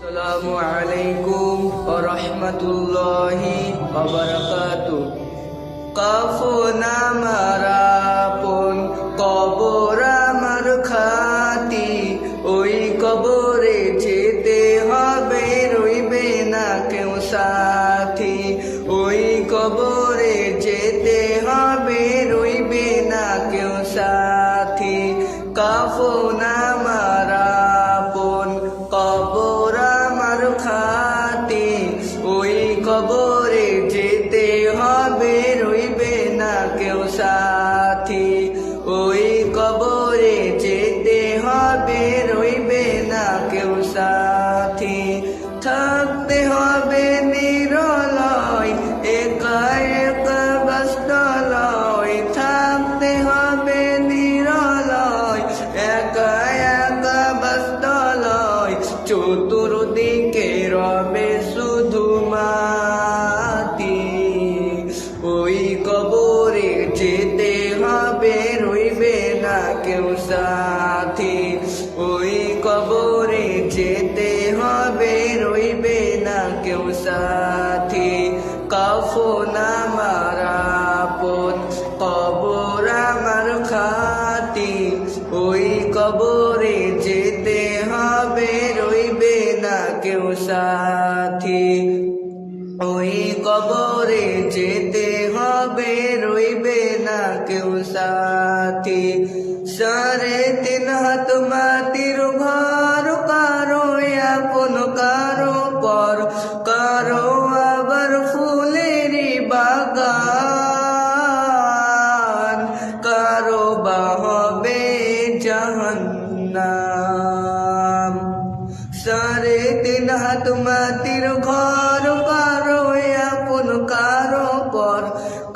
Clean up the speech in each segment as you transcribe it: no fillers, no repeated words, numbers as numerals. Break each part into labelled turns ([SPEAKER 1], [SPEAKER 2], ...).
[SPEAKER 1] আসসালামু আলাইকুম ওয়া রাহমাতুল্লাহি ওয়া বারাকাতুহু। কাফন আমার আপন, কবর আমার খাতি, ওই কবরে যেতে হবে, রইবে না কেউ সাথী। ওই কবরে যেতে হবে, রইবে না কেউ সাথী। কাফন আমার আপন, কবর আমার খাতি, ওই কবরে যেতে হবে, রইবে না কেউ সাথী। ওই কবরে যেতে হবে, রইবে না কেউ সাথী। থাকতে হবে নিরলয়, একা একা বাস্তলয়। থাকতে হবে নিরলয়, একা একা বাস্তলয়। চতুর্দিকে রবে শুধু মাটি, ওই কবরে যেতে হবে, রইবে না কেউ সাথী। ওই কবরে যেতে হবে, রইবে না কেউ সাথী। কাফন আমার আপন, কবর আমার খাতি, ওই কবরে যেতে হবে, রইবে না কেউ সাথী। ওই কবরে যেতে হবে, রইবে না কেউ সাথী। 3.5 হাত মাটির ঘর, কারো আপন কারো পর, কারো আবার ফুলেরই বাগান, কারো বা হবে জাহান্নাম। 3.5 হাত মাটির ঘর, কারো আপন কারো পর,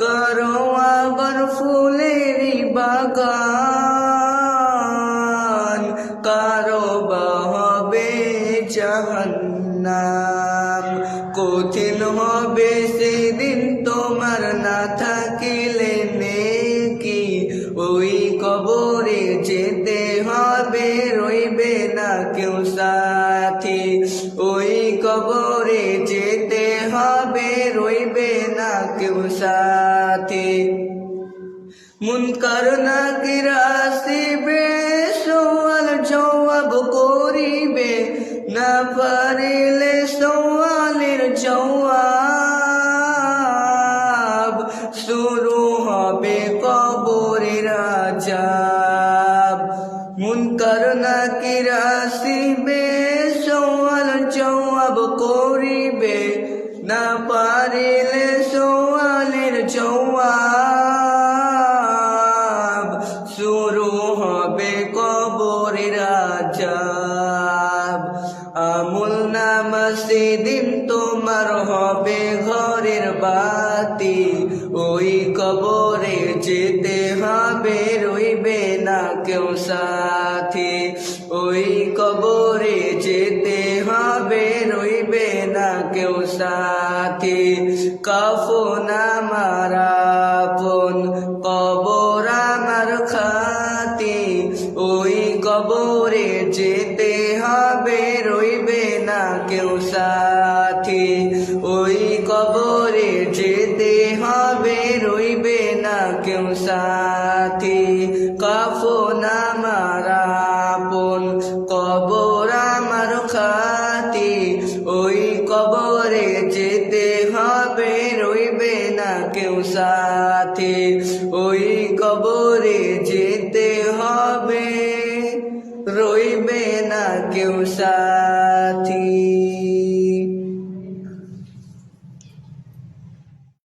[SPEAKER 1] কারো আবার ফুলেরই বাগান, কারো বা হবে জাহান্নাম। কঠিন হবে সেদিন তোমার না থাকিলে নেকি, ওই কবরে যেতে হবে, রইবে না কেউ সাথী। ওই কবরে যেতে হবে, রইবে না কেউ সাথী। মুনকার নাকির আসিবে, সওয়াল জবাব করিবে, না পারিলে সওয়ালের জবাব। শুরু হবে কবরের আযাব। মুনকার নাকির আসিবে, সওয়াল জবাব করিবে, না পারিলে সওয়ালের জবাব। শুরু হবে কবরের আযাব। আমল নামা সেদিন তোমার হবে ঘরের বাতি, ওই কবরে যেতে হবে, রইবে না কেউ সাথী। ওই কবরে যেতে হবে, রইবে না কেউ সাথী। কাফন আমার আপন, কবর আমার খাতি, ওই কবরে যেতে হবে, রইবে না কেউ সাথী। ওই কবরে যেতে হবে, রইবে না কেউ সাথী। কাফন আমার আপন, কবর আমার খাতি, ওই কবরে যেতে হবে, রইবে না কেউ সাথী। ওই কবরে যেতে হবে, রইবে না কেউ সাথী।